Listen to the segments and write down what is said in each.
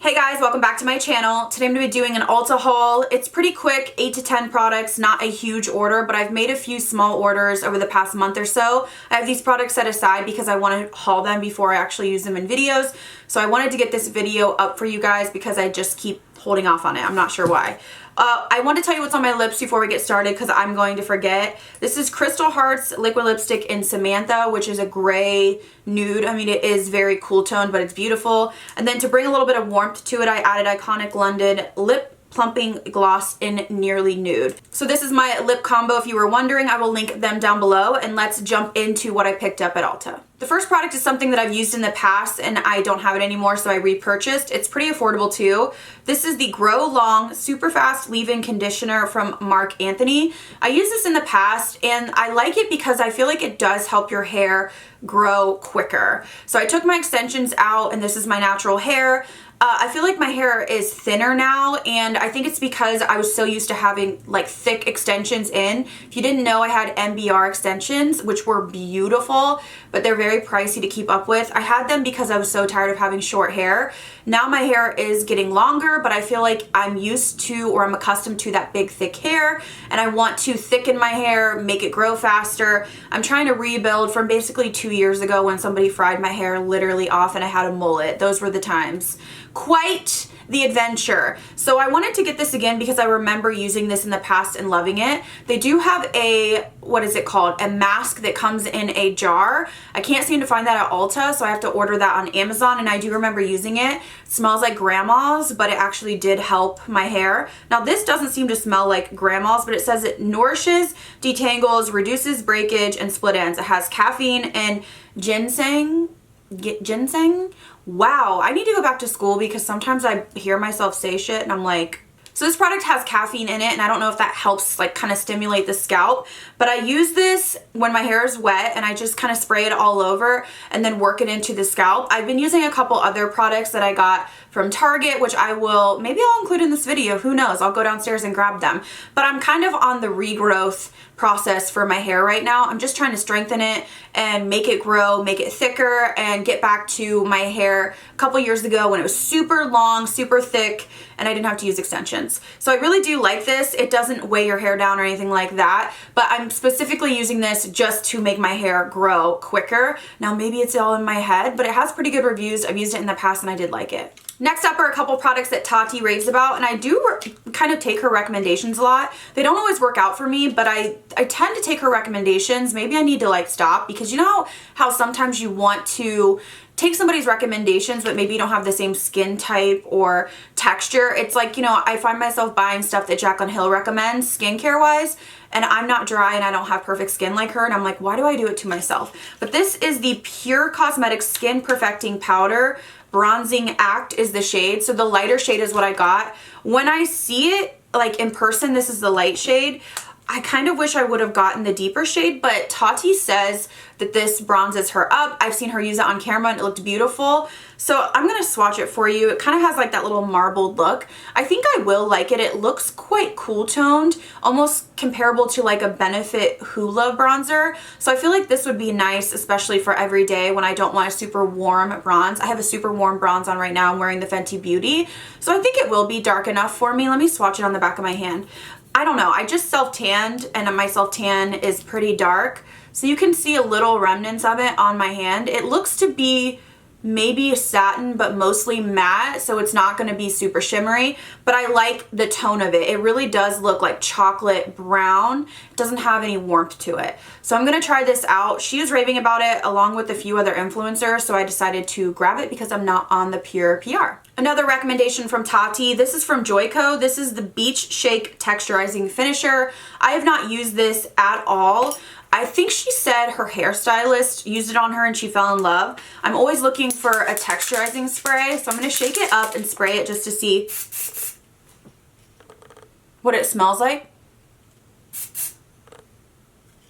Hey guys, welcome back to my channel. Today I'm going to be doing an Ulta haul. It's pretty quick, 8 to 10 products, not a huge order, but I've made a few small orders over the past month or so. I have these products set aside because I want to haul them before I actually use them in videos. So I wanted to get this video up for you guys because I just keep holding off on it. I'm not sure why. I want to tell you what's on my lips before we get started because I'm going to forget. This is Crystal Hearts liquid lipstick in Samantha, which is a gray nude. I mean, it is very cool toned, but it's beautiful. And then to bring a little bit of warmth to it, I added Iconic London lip plumping gloss in nearly nude. So this is my lip combo if you were wondering. I will link them down below, and let's jump into what I picked up at Ulta. The first product is something that I've used in the past and I don't have it anymore, so I repurchased. It's pretty affordable too. This is the Grow Long Super Fast Leave-In Conditioner from Marc Anthony. I used this in the past and I like it because I feel like it does help your hair grow quicker. So I took my extensions out and this is my natural hair. I feel like my hair is thinner now, and I think it's because I was so used to having like thick extensions in. If you didn't know, I had MBR extensions, which were beautiful, but they're very pricey to keep up with. I had them because I was so tired of having short hair. Now my hair is getting longer, but I feel like I'm used to, or I'm accustomed to, that big thick hair, and I want to thicken my hair, make it grow faster. I'm trying to rebuild from basically 2 years ago when somebody fried my hair literally off and I had a mullet. Those were the times. Quite the adventure. So I wanted to get this again because I remember using this in the past and loving it. They do have a, what is it called? A mask that comes in a jar. I can't seem to find that at Ulta, so I have to order that on Amazon, and I do remember using it. It smells like grandma's, but it actually did help my hair. Now this doesn't seem to smell like grandma's, but it says it nourishes, detangles, reduces breakage, and split ends. It has caffeine and ginseng. Ginseng? Wow, I need to go back to school because sometimes I hear myself say shit and I'm like, so this product has caffeine in it, and I don't know if that helps like kind of stimulate the scalp, but I use this when my hair is wet and I just kind of spray it all over and then work it into the scalp. I've been using a couple other products that I got from Target, which maybe I'll include in this video, who knows, I'll go downstairs and grab them. But I'm kind of on the regrowth process for my hair right now. I'm just trying to strengthen it and make it grow, make it thicker, and get back to my hair a couple years ago when it was super long, super thick, and I didn't have to use extensions. So I really do like this. It doesn't weigh your hair down or anything like that, but I'm specifically using this just to make my hair grow quicker. Now maybe it's all in my head, but it has pretty good reviews. I've used it in the past and I did like it. Next up are a couple products that Tarte raves about, and I do kind of take her recommendations a lot. They don't always work out for me, but I tend to take her recommendations. Maybe I need to like stop, because you know how sometimes you want to take somebody's recommendations but maybe you don't have the same skin type or texture. It's like, you know, I find myself buying stuff that Jaclyn Hill recommends skincare wise, and I'm not dry and I don't have perfect skin like her, and I'm like, why do I do it to myself? But this is the Pure Cosmetics Skin Perfecting Powder. Bronzing Act is the shade, so the lighter shade is what I got. When I see it like in person, this is the light shade. I kind of wish I would have gotten the deeper shade, but Tati says that this bronzes her up. I've seen her use it on camera and it looked beautiful. So I'm going to swatch it for you. It kind of has like that little marbled look. I think I will like it. It looks quite cool toned, almost comparable to like a Benefit Hoola bronzer. So I feel like this would be nice, especially for every day when I don't want a super warm bronze. I have a super warm bronze on right now. I'm wearing the Fenty Beauty. So I think it will be dark enough for me. Let me swatch it on the back of my hand. I don't know, I just self-tanned and my self-tan is pretty dark, so you can see a little remnants of it on my hand. It looks to be maybe satin, but mostly matte, so it's not going to be super shimmery, but I like the tone of it. It really does look like chocolate brown. It doesn't have any warmth to it. So I'm going to try this out. She was raving about it along with a few other influencers, so I decided to grab it because I'm not on the Pure PR. Another recommendation from Tati, this is from Joico. This is the Beach Shake Texturizing Finisher. I have not used this at all. I think she said her hairstylist used it on her and she fell in love. I'm always looking for a texturizing spray, so I'm going to shake it up and spray it just to see what it smells like.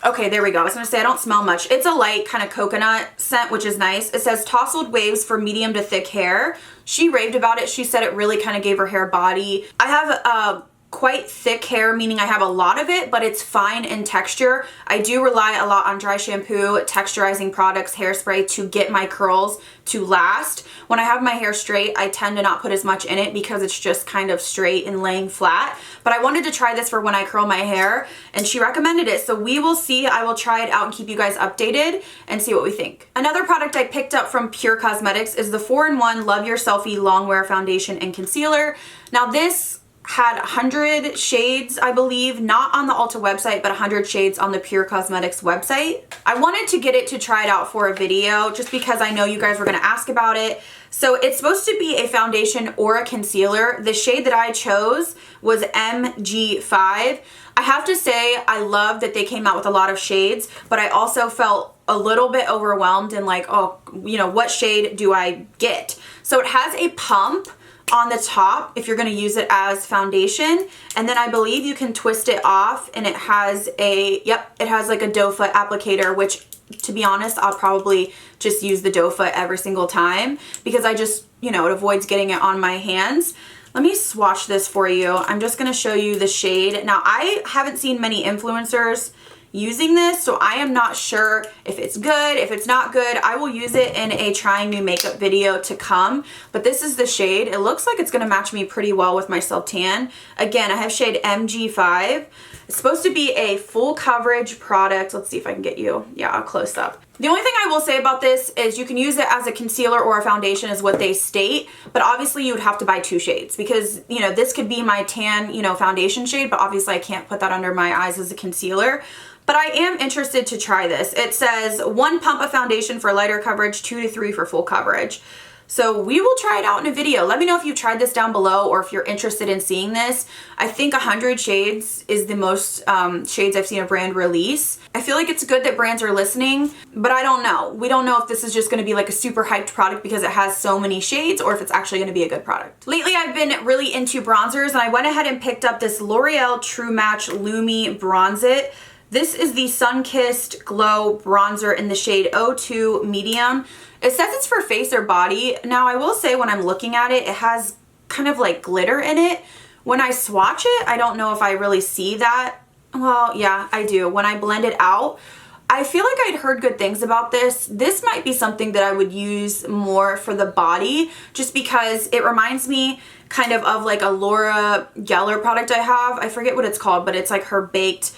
Okay, there we go. I was going to say I don't smell much. It's a light kind of coconut scent, which is nice. It says tousled waves for medium to thick hair. She raved about it. She said it really kind of gave her hair body. I have quite thick hair, meaning I have a lot of it, but it's fine in texture. I do rely a lot on dry shampoo, texturizing products, hairspray to get my curls to last. When I have my hair straight, I tend to not put as much in it because it's just kind of straight and laying flat. But I wanted to try this for when I curl my hair, and she recommended it. So we will see. I will try it out and keep you guys updated and see what we think. Another product I picked up from Pure Cosmetics is the 4-in-1 Love Your Selfie Longwear Foundation and Concealer. Now this had 100 shades, I believe, not on the Ulta website, but 100 shades on the Pure Cosmetics website. I wanted to get it to try it out for a video just because I know you guys were going to ask about it. So it's supposed to be a foundation or a concealer. The shade that I chose was MG5. I have to say I love that they came out with a lot of shades, but I also felt a little bit overwhelmed and like, oh, you know, what shade do I get? So it has a pump on the top if you're going to use it as foundation, and then I believe you can twist it off, and it has a, yep, it has like a doe foot applicator, which to be honest, I'll probably just use the doe foot every single time because I just, you know, it avoids getting it on my hands. Let me swatch this for you. I'm just going to show you the shade. Now, I haven't seen many influencers using this, so I am not sure if it's good, if it's not good. I will use it in a trying new makeup video to come, but this is the shade. It looks like it's gonna match me pretty well with my self tan. Again, I have shade MG5. It's supposed to be a full coverage product. Let's see if I can get you, yeah, a close up. The only thing I will say about this is you can use it as a concealer or a foundation is what they state, but obviously you would have to buy 2 shades because, you know, this could be my tan, you know, foundation shade, but obviously I can't put that under my eyes as a concealer. But I am interested to try this. It says 1 pump of foundation for lighter coverage, 2 to 3 for full coverage. So we will try it out in a video. Let me know if you've tried this down below or if you're interested in seeing this. I think 100 shades is the most shades I've seen a brand release. I feel like it's good that brands are listening, but I don't know. We don't know if this is just gonna be like a super hyped product because it has so many shades or if it's actually gonna be a good product. Lately, I've been really into bronzers, and I went ahead and picked up this L'Oreal True Match Lumi Bronze It. This is the Sun-Kissed Glow Bronzer in the shade 02 Medium. It says it's for face or body. Now, I will say when I'm looking at it, it has kind of like glitter in it. When I swatch it, I don't know if I really see that. Well, yeah, I do. When I blend it out, I feel like I'd heard good things about this. This might be something that I would use more for the body just because it reminds me kind of like a Laura Geller product I have. I forget what it's called, but it's like her baked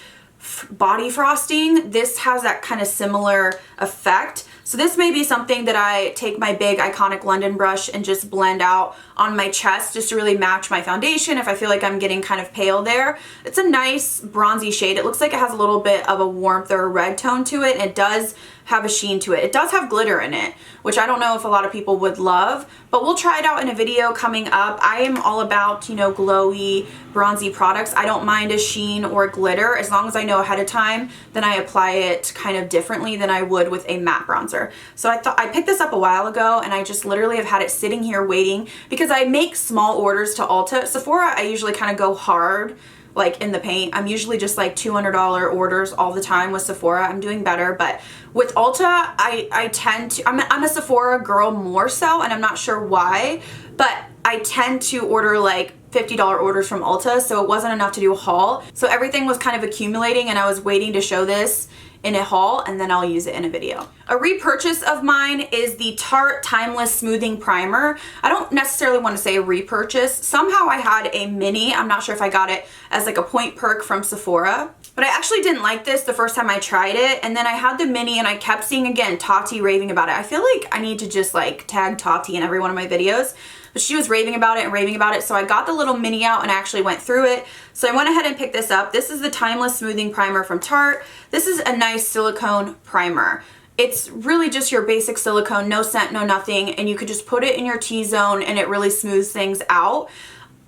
body frosting. This has that kind of similar effect. So this may be something that I take my big iconic London brush and just blend out on my chest just to really match my foundation if I feel like I'm getting kind of pale there. It's a nice bronzy shade. It looks like it has a little bit of a warmth or a red tone to it, and it does have a sheen to it. It does have glitter in it, which I don't know if a lot of people would love, but we'll try it out in a video coming up. I am all about, you know, glowy, bronzy products. I don't mind a sheen or glitter as long as I know ahead of time, then I apply it kind of differently than I would with a matte bronzer. So I picked this up a while ago, and I just literally have had it sitting here waiting because I make small orders to Ulta. Sephora, I usually kind of go hard like in the paint. I'm usually just like $200 orders all the time with Sephora. I'm doing better, but with Ulta, I tend to, I'm a Sephora girl more so, and I'm not sure why, but I tend to order like $50 orders from Ulta, so it wasn't enough to do a haul. So everything was kind of accumulating, and I was waiting to show this in a haul, and then I'll use it in a video. A repurchase of mine is the Tarte Timeless Smoothing Primer. I don't necessarily want to say a repurchase. Somehow I had a mini. I'm not sure if I got it as like a point perk from Sephora, but I actually didn't like this the first time I tried it, and then I had the mini, and I kept seeing, again, Tarte raving about it. I feel like I need to just like tag Tarte in every one of my videos, but she was raving about it and raving about it, so I got the little mini out and actually went through it. So I went ahead and picked this up. This is the Timeless Smoothing Primer from Tarte. This is a nice silicone primer. It's really just your basic silicone, no scent, no nothing, and you could just put it in your T-zone and it really smooths things out.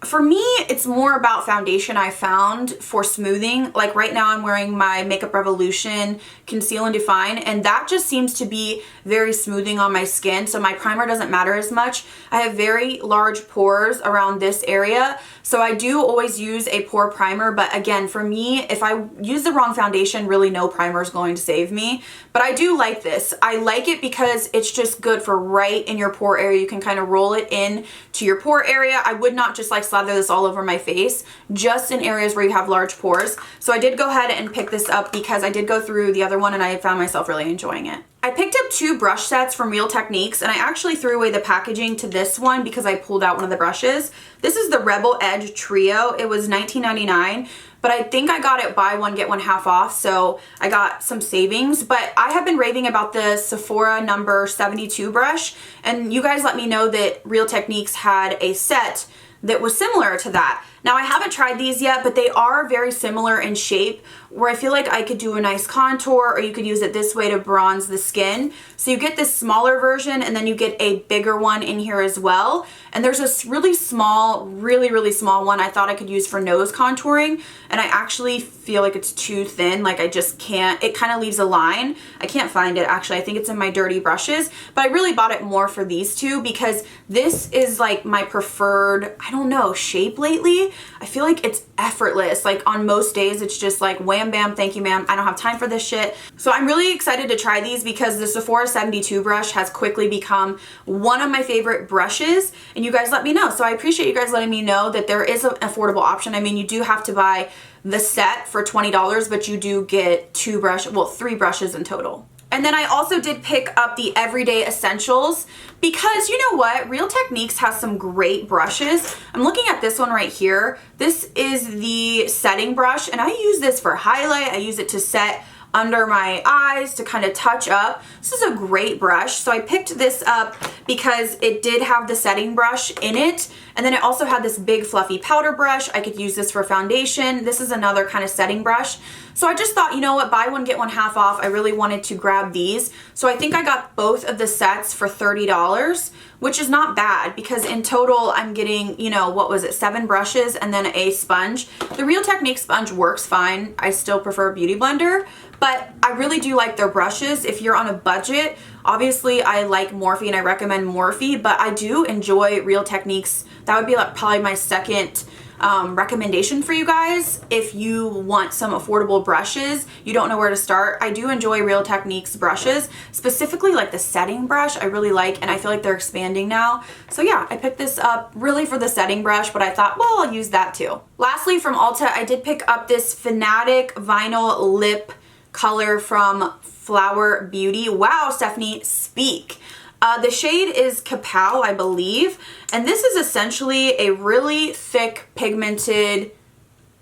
For me, it's more about foundation I found for smoothing. Like right now I'm wearing my Makeup Revolution Conceal and Define, and that just seems to be very smoothing on my skin, so my primer doesn't matter as much. I have very large pores around this area, so I do always use a pore primer, but again, for me, if I use the wrong foundation, really no primer is going to save me. But I do like this. I like it because it's just good for right in your pore area. You can kind of roll it in to your pore area. I would not just like slather this all over my face, just in areas where you have large pores. So I did go ahead and pick this up because I did go through the other one and I found myself really enjoying it. I picked up 2 brush sets from Real Techniques, and I actually threw away the packaging to this one because I pulled out one of the brushes. This is the Rebel Edge Trio. It was $19.99, but I think I got it buy one get one half off, so I got some savings. But I have been raving about the Sephora number 72 brush, and you guys let me know that Real Techniques had a set that was similar to that. Now I haven't tried these yet, but they are very similar in shape, where I feel like I could do a nice contour, or you could use it this way to bronze the skin. So you get this smaller version and then you get a bigger one in here as well. And there's this really small, really small one I thought I could use for nose contouring, and I actually feel like it's too thin. Like I just can't, it kind of leaves a line. I can't find it actually. I think it's in my dirty brushes, but I really bought it more for these two because this is like my preferred, I don't know, shape lately. I feel like it's effortless. Like on most days it's just like wham bam, thank you ma'am, I don't have time for this shit. So I'm really excited to try these because the Sephora 72 brush has quickly become one of my favorite brushes, and you guys let me know. So I appreciate you guys letting me know that there is an affordable option. I mean, you do have to buy the set for $20, but you do get 3 brushes in total. And then I also did pick up the Everyday Essentials because you know what? Real Techniques has some great brushes. I'm looking at this one right here. This is the setting brush, and I use this for highlight. I use it to set under my eyes to kind of touch up. This is a great brush. So I picked this up because it did have the setting brush in it. And then it also had this big fluffy powder brush. I could use this for foundation. This is another kind of setting brush. So I just thought, you know what, buy one, get one half off. I really wanted to grab these. So I think I got both of the sets for $30, which is not bad because in total I'm getting, you know, what was it, 7 brushes and then a sponge. The Real Techniques sponge works fine. I still prefer Beauty Blender, but I really do like their brushes. If you're on a budget, obviously I like Morphe and I recommend Morphe, but I do enjoy Real Techniques. That would be like probably my second recommendation for you guys. If you want some affordable brushes, you don't know where to start, I do enjoy Real Techniques brushes, specifically like the setting brush I really like, and I feel like they're expanding now. So yeah, I picked this up really for the setting brush, but I thought, well, I'll use that too. Lastly, from Ulta, I did pick up this Fanatic Vinyl Lip color from Flower Beauty. Wow, Stephanie, speak. The shade is Kapow, I believe, and this is essentially a really thick pigmented,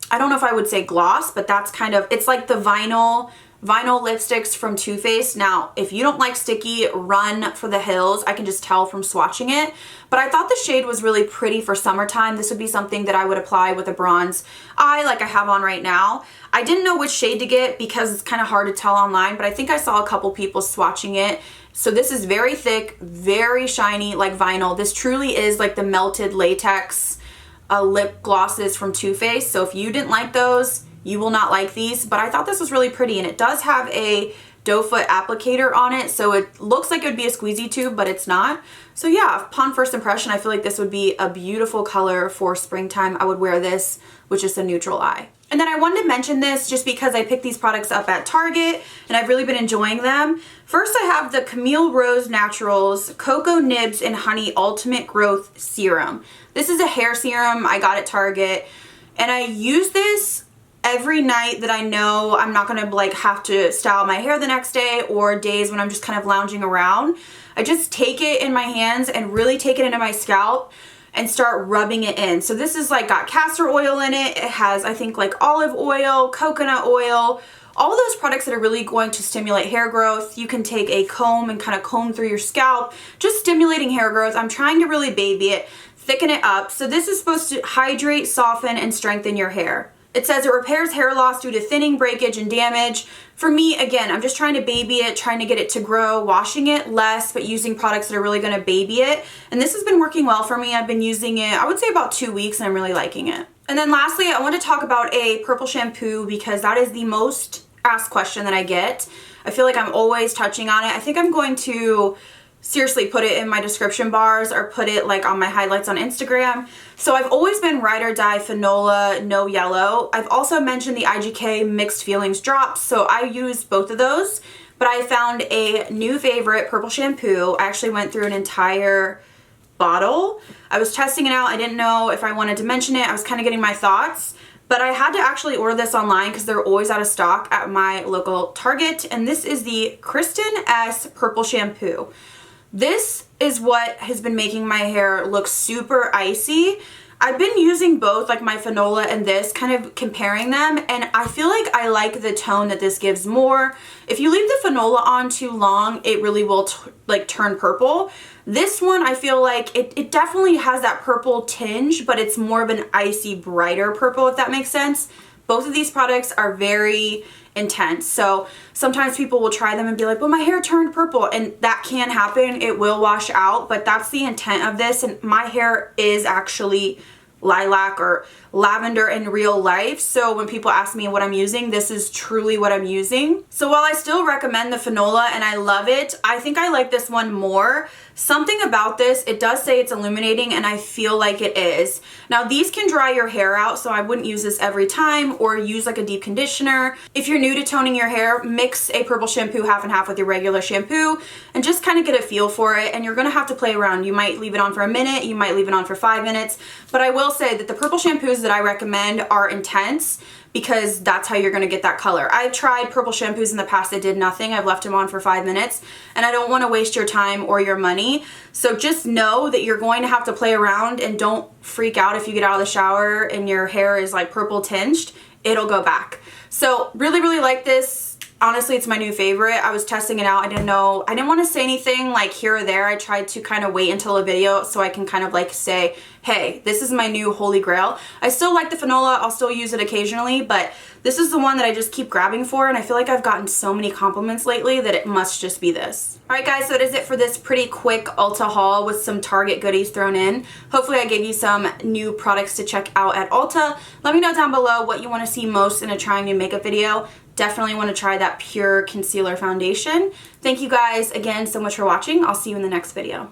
I don't know if I would say gloss, but that's kind of, it's like the vinyl lipsticks from Too Faced. Now, if you don't like sticky, run for the hills. I can just tell from swatching it, but I thought the shade was really pretty for summertime. This would be something that I would apply with a bronze eye like I have on right now. I didn't know which shade to get because it's kind of hard to tell online, but I think I saw a couple people swatching it. So this is very thick, very shiny, like vinyl. This truly is like the melted latex lip glosses from Too Faced. So if you didn't like those, you will not like these, but I thought this was really pretty, and it does have a doe foot applicator on it, so it looks like it would be a squeezy tube, but it's not. So yeah, upon first impression, I feel like this would be a beautiful color for springtime. I would wear this with just a neutral eye. And then I wanted to mention this just because I picked these products up at Target and I've really been enjoying them. First, I have the Camille Rose Naturals Cocoa Nibs and Honey Ultimate Growth Serum. This is a hair serum I got at Target, and I use this every night that I know I'm not gonna like have to style my hair the next day, or days when I'm just kind of lounging around. I just take it in my hands and really take it into my scalp and start rubbing it in. So this is like got castor oil in it. It has, I think, like olive oil, coconut oil, all of those products that are really going to stimulate hair growth. You can take a comb and kind of comb through your scalp, just stimulating hair growth. I'm trying to really baby it, thicken it up. So this is supposed to hydrate, soften, and strengthen your hair. It says it repairs hair loss due to thinning, breakage, and damage. For me, again, I'm just trying to baby it, trying to get it to grow, washing it less, but using products that are really gonna baby it. And this has been working well for me. I've been using it, I would say about 2 weeks, and I'm really liking it. And then lastly, I want to talk about a purple shampoo because that is the most asked question that I get. I feel like I'm always touching on it. I think I'm going to seriously put it in my description bars or put it like on my highlights on Instagram. So I've always been Ride or Die Fanola No Yellow. I've also mentioned the IGK Mixed Feelings drops, so I use both of those. But I found a new favorite purple shampoo. I actually went through an entire bottle. I was testing it out. I didn't know if I wanted to mention it. I was kind of getting my thoughts. But I had to actually order this online because they're always out of stock at my local Target. And this is the Kristen S Purple Shampoo. This is what has been making my hair look super icy. I've been using both, like my Fanola and this, kind of comparing them, and I feel like I like the tone that this gives more. If you leave the Fanola on too long, it really will like turn purple. This one, I feel like it definitely has that purple tinge, but it's more of an icy, brighter purple, if that makes sense. Both of these products are very intense. So sometimes people will try them and be like, well, my hair turned purple, and that can happen. It will wash out, but that's the intent of this. And my hair is actually lilac or lavender in real life. So when people ask me what I'm using, this is truly what I'm using. So while I still recommend the Fanola and I love it, I think I like this one more. Something about this, it does say it's illuminating, and I feel like it is. Now these can dry your hair out, so I wouldn't use this every time or use like a deep conditioner. If you're new to toning your hair, mix a purple shampoo half and half with your regular shampoo and just kind of get a feel for it, and you're gonna have to play around. You might leave it on for a minute, you might leave it on for 5 minutes, but I will say that the purple shampoos that I recommend are intense because that's how you're gonna get that color. I've tried purple shampoos in the past that did nothing. I've left them on for 5 minutes, and I don't wanna waste your time or your money. So just know that you're going to have to play around, and don't freak out if you get out of the shower and your hair is like purple tinged. It'll go back. So really, really like this. Honestly, it's my new favorite. I was testing it out. I didn't want to say anything like here or there. I tried to kind of wait until a video so I can kind of like say, hey, this is my new holy grail. I still like the Fanola. I'll still use it occasionally, but this is the one that I just keep grabbing for, and I feel like I've gotten so many compliments lately that it must just be this. Alright guys, so that is it for this pretty quick Ulta haul with some Target goodies thrown in. Hopefully I gave you some new products to check out at Ulta. Let me know down below what you want to see most in a trying new makeup video. Definitely want to try that pure concealer foundation. Thank you guys again so much for watching. I'll see you in the next video.